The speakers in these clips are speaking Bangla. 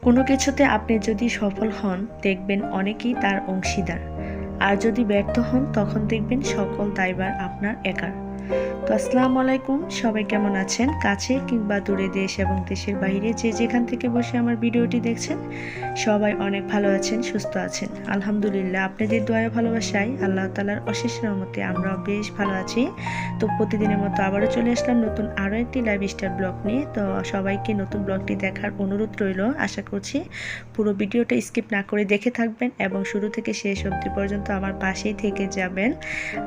কোনো কিছুতে আপনি যদি সফল হন দেখবেন অনেকেই তার অংশীদার, আর যদি ব্যর্থ হন তখন দেখবেন সকল দায়ভার আপনার একার। তো আসসালামু আলাইকুম, সবাই কেমন আছেন? কাছে কিংবা দূরে, দেশ এবং দেশের বাইরে যে যেখান থেকে বসে আমার ভিডিওটি দেখছেন, সবাই অনেক ভালো আছেন, সুস্থ আছেন। আলহামদুলিল্লাহ, আপনাদের দোয়া ভালোবাসায় আল্লাহ তাআলার অশেষ রহমতে আমরাও বেশ ভালো আছি। তো প্রতিদিনের মতো আবারও চলে আসলাম নতুন আরও একটি লাইফস্টাইল ব্লগ নিয়ে। তো সবাইকে নতুন ব্লগটি দেখার অনুরোধ রইল। আশা করছি পুরো ভিডিওটা স্কিপ না করে দেখে থাকবেন এবং শুরু থেকে শেষ অবধি পর্যন্ত আমার পাশেই থেকে যাবেন।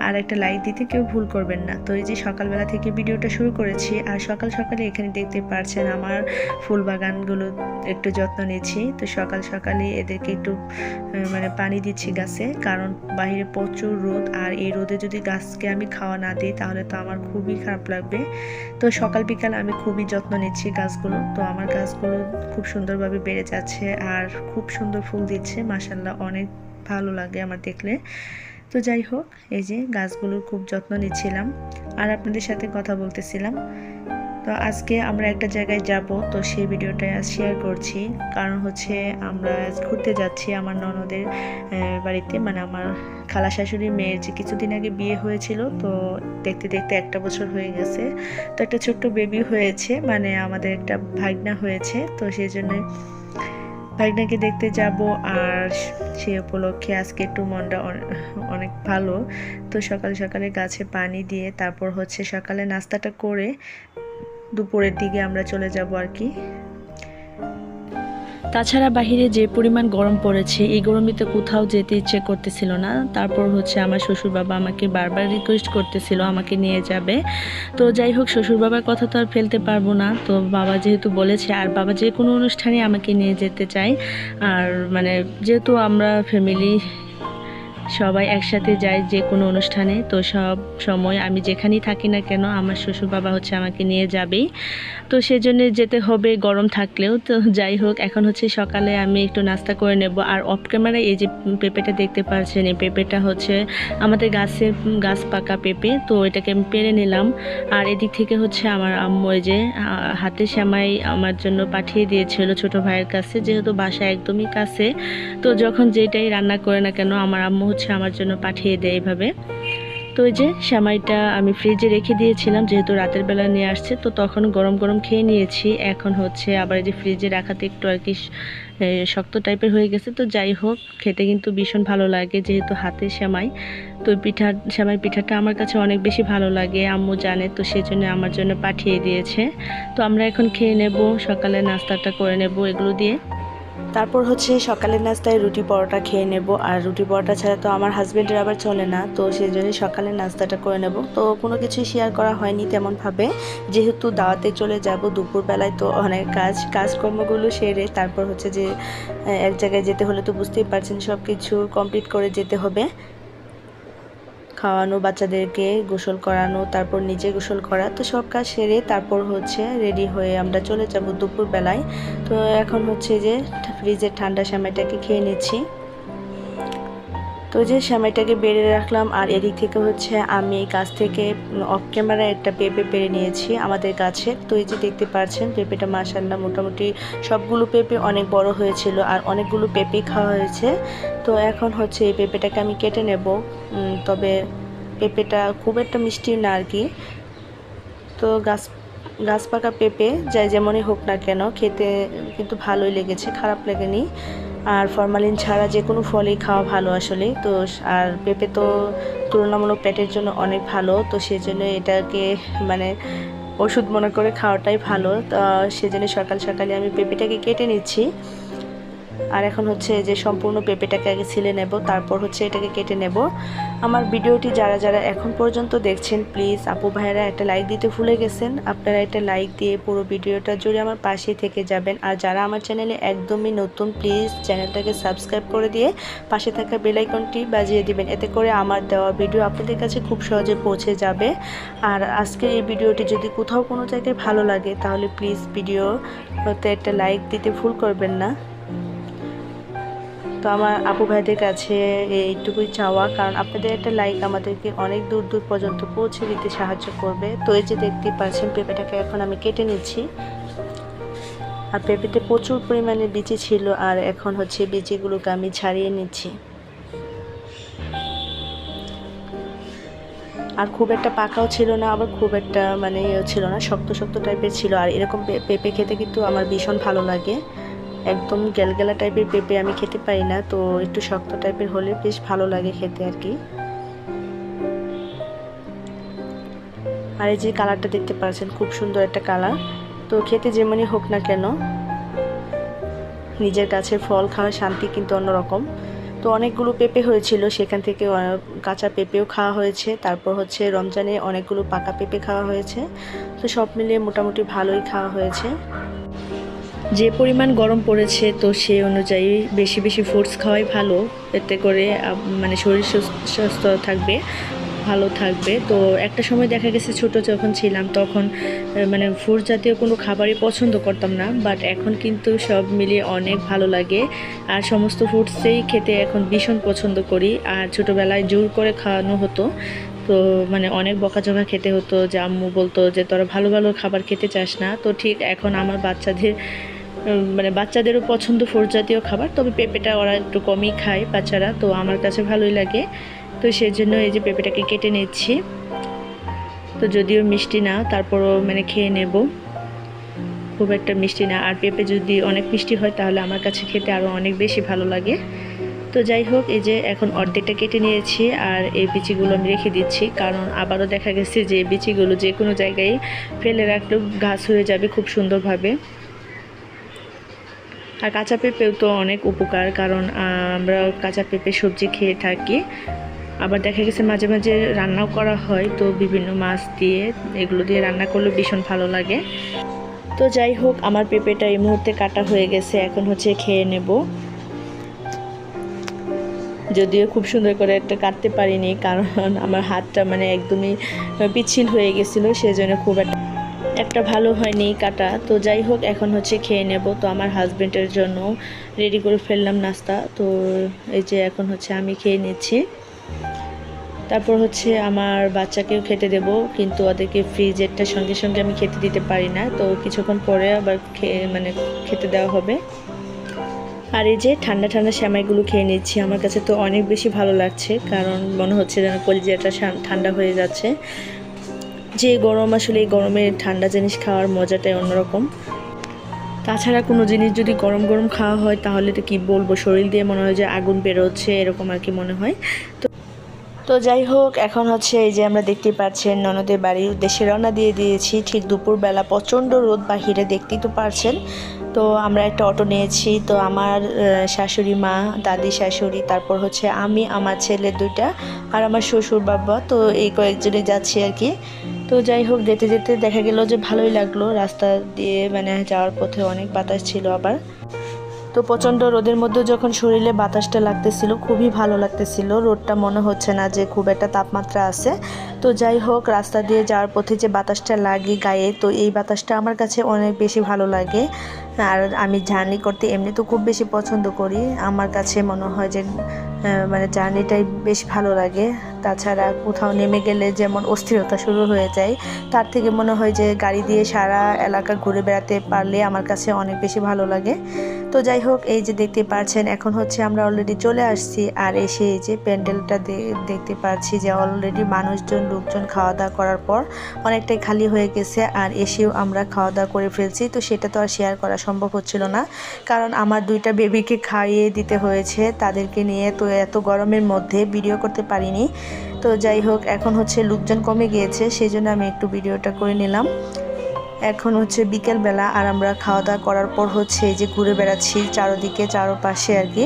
আর একটা লাইক দিতে কেউ ভুল করবেন না। তো এই যে সকালবেলা থেকে ভিডিওটা শুরু করেছি, আর সকাল সকালে এখানে দেখতে পাচ্ছেন আমার ফুল বাগানগুলো একটু যত্ন নিচ্ছি। তো সকাল সকালে এদেরকে একটু পানি দিচ্ছি গাছে, কারণ বাইরে প্রচুর রোদ, আর এই রোদে যদি গাছকে আমি খাওয়া না দিই তাহলে তো আমার খুবই খারাপ লাগবে। তো সকাল বিকাল আমি খুবই যত্ন নিচ্ছি গাছগুলো। তো আমার গাছগুলো খুব সুন্দরভাবে বেড়ে যাচ্ছে আর খুব সুন্দর ফুল দিচ্ছে, মাশাআল্লাহ, অনেক ভালো লাগে আমার দেখলে। তো যাই হোক, এই যে গাছগুলোর খুব যত্ন নিচ্ছিলাম আর আপনাদের সাথে কথা বলতেছিলাম। তো আজকে আমরা একটা জায়গায় যাব, তো সেই ভিডিওটা শেয়ার করছি। কারণ হচ্ছে আমরা ঘুরতে যাচ্ছি আমার ননদের বাড়িতে, আমার খালা শাশুড়ির মেয়ের যে কিছুদিন আগে বিয়ে হয়েছিল। তো দেখতে দেখতে 1 বছর হয়ে গেছে। তো একটা ছোট্ট বেবি হয়েছে, আমাদের একটা ভাগনা হয়েছে। তো সেই জন্য ভাগনাকে দেখতে যাব, আর সেই উপলক্ষে আজকে একটু মনটা অনেক ভালো। তো সকাল সকালে গাছে পানি দিয়ে তারপর হচ্ছে সকালে নাস্তাটা করে দুপুরের দিকে আমরা চলে যাব আর কি। তাছাড়া বাহিরে যে পরিমাণ গরম পড়েছে, এই গরমিতে কোথাও যেতে ইচ্ছে করতেছিল না। তারপর হচ্ছে আমার শ্বশুর বাবা আমাকে বারবার রিকোয়েস্ট করতেছিল আমাকে নিয়ে যাবে। তো যাই হোক, শ্বশুর বাবার কথা তো আর ফেলতে পারবো না। তো বাবা যেহেতু বলেছে, আর বাবা যে কোনো অনুষ্ঠানে আমাকে নিয়ে যেতে চায়। আর যেহেতু আমরা ফ্যামিলি সবাই একসাথে যায় যে কোনো অনুষ্ঠানে, তো সব সময় আমি যেখানেই থাকি না কেন আমার শ্বশুর বাবা হচ্ছে আমাকে নিয়ে যাবেই। তো সেজন্য যেতে হবে গরম থাকলেও। তো যাই হোক, এখন হচ্ছে সকালে আমি একটু নাস্তা করে নেব। আর অফ ক্যামেরায় এই যে পেঁপেটা দেখতে পাচ্ছেন, এই পেঁপেটা হচ্ছে আমাদের গাছ পাকা পেঁপে। তো এটাকে আমি পেরে নিলাম। আর এদিক থেকে হচ্ছে আমার আম্মু এই যে হাতে সেমাই আমার জন্য পাঠিয়ে দিয়েছিল ছোট ভাইয়ের কাছে, যেহেতু বাসা একদমই কাছে। তো যখন যেটাই রান্না করে না কেন আমার আম্মু হচ্ছে আমার জন্য পাঠিয়ে দেয় এইভাবে। তো এই যে সেমাইটা আমি ফ্রিজে রেখে দিয়েছিলাম, যেহেতু রাতের বেলা নিয়ে আসছে, তো তখন গরম গরম খেয়ে নিয়েছি। এখন হচ্ছে আবার এই যে ফ্রিজে রাখাতে একটু আর কি শক্ত টাইপের হয়ে গেছে। তো যাই হোক, খেতে কিন্তু ভীষণ ভালো লাগে, যেহেতু হাতে সেমাই। তো সেমাই পিঠাটা আমার কাছে অনেক বেশি ভালো লাগে, আম্মু জানে, তো সেই জন্য আমার জন্য পাঠিয়ে দিয়েছে। তো আমরা এখন খেয়ে নেব, সকালে নাস্তাটা করে নেব এগুলো দিয়ে। তারপর হচ্ছে সকালের নাস্তায় রুটি পরোটা খেয়ে নেব। আর রুটি পরোটা ছাড়া তো আমার হাজব্যান্ডের আবার চলে না, তো সেই জন্যই সকালের নাস্তাটা করে নেব। তো কোনো কিছুই শেয়ার করা হয়নি তেমনভাবে, যেহেতু দাওয়াতে চলে যাব দুপুরবেলায়। তো অনেক কাজকর্মগুলো সেরে তারপর হচ্ছে যে এক জায়গায় যেতে হলে তো বুঝতেই পারছেন সব কিছু কমপ্লিট করে যেতে হবে। খাওয়ানো, বাচ্চাদেরকে গোসল করানো, তারপর নিজে গোসল করা, তো সব কাজ সেরে তারপর হচ্ছে রেডি হয়ে আমরা চলে যাব দুপুরবেলায়। তো এখন হচ্ছে যে ফ্রিজের ঠান্ডা সেমাইটাকে খেয়ে নিচ্ছি। তো যে সেমাইটাকে বেড়ে রাখলাম, আর এদিক থেকে হচ্ছে আমি গাছ থেকে অফ ক্যামেরায় একটা পেঁপে পেরে নিয়েছি আমাদের গাছে। তো এই যে দেখতে পাচ্ছেন পেঁপেটা মাশাআল্লাহ মোটামুটি সবগুলো পেঁপে অনেক বড় হয়েছিল, আর অনেকগুলো পেঁপে খাওয়া হয়েছে। তো এখন হচ্ছে এই পেঁপেটাকে আমি কেটে নেব। তবে পেঁপেটা খুব একটা মিষ্টি না আর কি। তো গাছ পাকা পেঁপে যাই যেমনই হোক না কেন, খেতে কিন্তু ভালোই লেগেছে, খারাপ লাগেনি। আর ফরমালিন ছাড়া যে কোনো ফলই খাওয়া ভালো আসলে। তো আর পেঁপে তো তুলনামূলক পেটের জন্য অনেক ভালো, তো সেজন্য এটাকে ওষুধ মনে করে খাওয়াটাই ভালো। তো সেজন্য সকাল সকালে আমি পেঁপেটাকে কেটে নিচ্ছি। আর এখন হচ্ছে যে সম্পূর্ণ পেঁপেটাকে আগে ছিলে নেব, তারপর হচ্ছে এটাকে কেটে নেব। আমার ভিডিওটি যারা যারা এখন পর্যন্ত দেখছেন, প্লিজ আপু ভাইয়েরা একটা লাইক দিতে ভুলে গেছেন। আপনারা একটা লাইক দিয়ে পুরো ভিডিওটা জুড়ে আমার পাশে থেকে যাবেন। আর যারা আমার চ্যানেলে একদমই নতুন, প্লিজ চ্যানেলটাকে সাবস্ক্রাইব করে দিয়ে পাশে থাকা বেল আইকনটি বাজিয়ে দিবেন। এতে করে আমার দেওয়া ভিডিও আপনাদের কাছে খুব সহজে পৌঁছে যাবে। আর আজকের এই ভিডিওটি যদি কোথাও কোনো জায়গায় ভালো লাগে তাহলে প্লিজ ভিডিওতে একটা লাইক দিতে ভুল করবেন না। তো আমার আপু ভাইদের কাছে এইটুকুই চাওয়া, কারণ আপনাদের একটা লাইক আমাদেরকে অনেক দূর দূর পর্যন্ত পৌঁছে দিতে সাহায্য করবে। তো এই যে দেখতে পাচ্ছেন পেঁপেটাকে এখন আমি কেটে নিচ্ছি। আর পেঁপেতে প্রচুর পরিমাণে বিচি ছিল, আর এখন হচ্ছে বিচিগুলোকে আমি ছাড়িয়ে নিচ্ছি। আর খুব একটা পাকাও ছিল না, আবার খুব একটা মানে ছিল না, শক্ত শক্ত টাইপের ছিল। আর এরকম পেঁপে খেতে কিন্তু আমার ভীষণ ভালো লাগে। একদম গ্যালগ্যালা টাইপের পেঁপে আমি খেতে পারি না, তো একটু শক্ত টাইপের হলে বেশ ভালো লাগে খেতে আর কি। আর এই যে কালারটা দেখতে পাচ্ছেন, খুব সুন্দর একটা কালার। তো খেতে যেমনই হোক না কেন, নিজের কাছে ফল খাওয়ার শান্তি কিন্তু অন্যরকম। তো অনেকগুলো পেঁপে হয়েছিল, সেখান থেকে কাঁচা পেঁপেও খাওয়া হয়েছে, তারপর হচ্ছে রমজানে অনেকগুলো পাকা পেঁপে খাওয়া হয়েছে। তো সব মিলিয়ে মোটামুটি ভালোই খাওয়া হয়েছে। যে পরিমাণ গরম পড়েছে, তো সেই অনুযায়ী বেশি বেশি ফ্রুটস খাওয়াই ভালো, এতে করে মানে শরীর সুস্থ থাকবে, ভালো থাকবে। তো একটা সময় দেখা গেছে ছোট যখন ছিলাম তখন মানে ফ্রুট জাতীয় কোনো খাবারই পছন্দ করতাম না, বাট এখন কিন্তু সব মিলিয়ে অনেক ভালো লাগে। আর সমস্ত ফ্রুটসেই খেতে এখন ভীষণ পছন্দ করি। আর ছোটোবেলায় জোর করে খাওয়ানো হতো, তো মানে অনেক বকাঝকা খেতে হতো, যে আম্মু বলতো যে তোরা ভালো ভালো খাবার খেতে চাস না। তো ঠিক এখন আমার মানে বাচ্চাদেরও পছন্দ ফ্রুট জাতীয় খাবার, তবে পেঁপেটা ওরা একটু কমই খায় বাচ্চারা, তো আমার কাছে ভালোই লাগে। তো সেই জন্য এই যে পেঁপেটাকে কেটে নিচ্ছি। তো যদিও মিষ্টি না, তারপরও মানে খেয়ে নেব, খুব একটা মিষ্টি না। আর পেঁপে যদি অনেক মিষ্টি হয় তাহলে আমার কাছে খেতে আরও অনেক বেশি ভালো লাগে। তো যাই হোক, এই যে এখন অর্ধেকটা কেটে নিয়েছি, আর এই বিচিগুলো আমি রেখে দিচ্ছি, কারণ আবারও দেখা গেছে যে বিচিগুলো যে কোনো জায়গায় ফেলে রাখলেও গাছ হয়ে যাবে খুব সুন্দরভাবে। আর কাঁচা পেঁপেও তো অনেক উপকার, কারণ আমরা কাঁচা পেঁপে সবজি খেয়ে থাকি। আবার দেখা গেছে মাঝে মাঝে রান্নাও করা হয়, তো বিভিন্ন মাছ দিয়ে এগুলো দিয়ে রান্না করলে ভীষণ ভালো লাগে। তো যাই হোক, আমার পেঁপেটা এই মুহূর্তে কাটা হয়ে গেছে, এখন হচ্ছে খেয়ে নেব। যদিও খুব সুন্দর করে একটা কাটতে পারিনি, কারণ আমার হাতটা মানে একদমই পিচ্ছিল হয়ে গেছিলো, সেজন্য খুব একটা ভালো হয়নি কাটা। তো যাই হোক, এখন হচ্ছে খেয়ে নেব। তো আমার হাজবেন্ডের জন্য রেডি করে ফেললাম নাস্তা, তো এই যে এখন হচ্ছে আমি খেয়ে নিচ্ছি। তারপর হচ্ছে আমার বাচ্চাকেও খেতে দেব, কিন্তু ওদেরকে ফ্রিজেরটা সঙ্গে সঙ্গে আমি খেতে দিতে পারি না, তো কিছুক্ষণ পরে আবার খেতে দেওয়া হবে। আর এই যে ঠান্ডা ঠান্ডা সেমাইগুলো খেয়ে নিচ্ছি, আমার কাছে তো অনেক বেশি ভালো লাগছে, কারণ মনে হচ্ছে যেন কলিজাটা ঠান্ডা হয়ে যাচ্ছে। যে গরম, আসলে এই গরমে ঠান্ডা জিনিস খাওয়ার মজাটাই অন্যরকম। তাছাড়া কোনো জিনিস যদি গরম গরম খাওয়া হয় তাহলে তো কি বলবো, শরীর দিয়ে মনে হয় যে আগুন বেরোচ্ছে, এরকম আর কি মনে হয়। তো যাই হোক, এখন হচ্ছে এই যে আমরা দেখতে পাচ্ছেন ননদের বাড়ির উদ্দেশ্যে রওনা দিয়ে দিয়েছি। ঠিক দুপুরবেলা প্রচণ্ড রোদ বাহিরে, দেখতেই তো পারছেন। তো আমরা একটা অটো নিয়েছি, তো আমার শাশুড়ি মা, দাদি শাশুড়ি, তারপর হচ্ছে আমি, আমার ছেলে দুইটা, আর আমার শ্বশুর বাবা, তো এই কয়েকজনে যাচ্ছি আর কি। তো যাই হোক, যেতে যেতে দেখা গেল যে ভালোই লাগলো, রাস্তা দিয়ে মানে যাওয়ার পথে অনেক বাতাস ছিল আবার। তো প্রচণ্ড রোদের মধ্যে যখন শরীরে বাতাসটা লাগতেছিল, খুবই ভালো লাগতেছিল। রোদটা মনে হচ্ছে না যে খুব একটা তাপমাত্রা আছে। তো যাই হোক, রাস্তা দিয়ে যাওয়ার পথে যে বাতাসটা লাগে গায়ে, তো এই বাতাসটা আমার কাছে অনেক বেশি ভালো লাগে। আর আমি জার্নি করতে এমনি তো খুব বেশি পছন্দ করি, আমার কাছে মনে হয় যে মানে জার্নিটাই বেশ ভালো লাগে। তাছাড়া কোথাও নেমে গেলে যেমন অস্থিরতা শুরু হয়ে যায়, তার থেকে মনে হয় যে গাড়ি দিয়ে সারা এলাকা ঘুরে বেড়াতে পারলে আমার কাছে অনেক বেশি ভালো লাগে। তো যাই হোক, এই যে দেখতে পাচ্ছেন এখন হচ্ছে আমরা অলরেডি চলে আসছি। আর এসে এই যে প্যান্ডেলটা দেখতে পাচ্ছি যে অলরেডি লোকজন খাওয়া দাওয়া করার পর অনেকটাই খালি হয়ে গেছে। আর এসেও আমরা খাওয়া দাওয়া করে ফেলছি, তো সেটা তো আর শেয়ার করা সম্ভব হচ্ছিল না, কারণ আমার দুইটা বেবিকে খাইয়ে দিতে হয়েছে, তাদেরকে নিয়ে তো এত গরমের মধ্যে ভিডিও করতে পারিনি। তো যাই হোক, এখন হচ্ছে লোকজন কমে গিয়েছে, সেই জন্য আমি একটু ভিডিওটা করে নিলাম। এখন হচ্ছে বিকেলবেলা, আর আমরা খাওয়া দাওয়া করার পর হচ্ছে এই যে ঘুরে বেড়াচ্ছি চারোদিকে, চারোপাশে আর কি।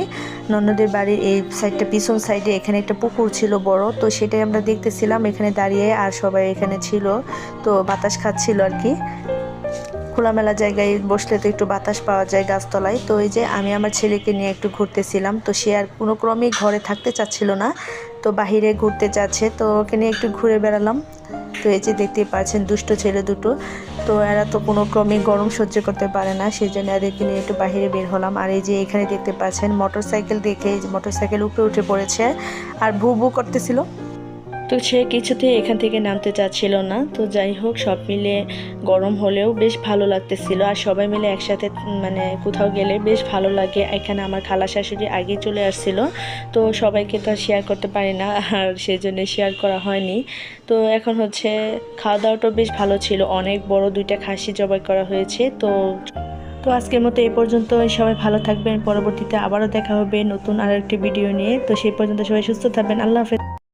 ননদের বাড়ির এই সাইডটা, পিছন সাইডে এখানে একটা পুকুর ছিল বড়, তো সেটাই আমরা দেখতেছিলাম এখানে দাঁড়িয়ে, আর সবাই এখানে ছিল, তো বাতাস খাচ্ছিল আর কি। খোলামেলা জায়গায় বসলে তো একটু বাতাস পাওয়া যায় গাছতলায়। তো এই যে আমি আমার ছেলেকে নিয়ে একটু ঘুরতেছিলাম, তো সে আর কোনো ক্রমেই ঘরে থাকতে চাচ্ছিল না, তো বাহিরে ঘুরতে যাচ্ছে, তো ওকে নিয়ে একটু ঘুরে বেড়ালাম। তো এই যে দেখতেই পাচ্ছেন দুষ্ট ছেলে দুটো, তো এরা তো কোনো ক্রমেই গরম সহ্য করতে পারে না, সেই জন্য এদেরকে নিয়ে একটু বাহিরে বের হলাম। আর এই যে এখানে দেখতে পাচ্ছেন মোটরসাইকেল, দেখে এই যে মোটরসাইকেল উপরে উঠে পড়েছে আর ভু ভু করতেছিল। তো সে কিছুতেই এখান থেকে নামতে চাচ্ছিল না। তো যাই হোক, সব মিলে গরম হলেও বেশ ভালো লাগতেছিল। আর সবাই মিলে একসাথে মানে কোথাও গেলে বেশ ভালো লাগে। এখানে আমার খালা শাশুড়ি আগে চলে আসছিল, তো সবাইকে তো আর শেয়ার করতে পারি না, আর সেই জন্য শেয়ার করা হয়নি। তো এখন হচ্ছে খাওয়া দাওয়াটাও বেশ ভালো ছিল, অনেক বড় 2টা খাসি জবাই করা হয়েছে। তো তো আজকের মতো এই পর্যন্ত। সবাই ভালো থাকবেন, পরবর্তীতে আবারও দেখা হবে নতুন আর একটি ভিডিও নিয়ে। তো সেই পর্যন্ত সবাই সুস্থ থাকবেন। আল্লাহ হাফেজ।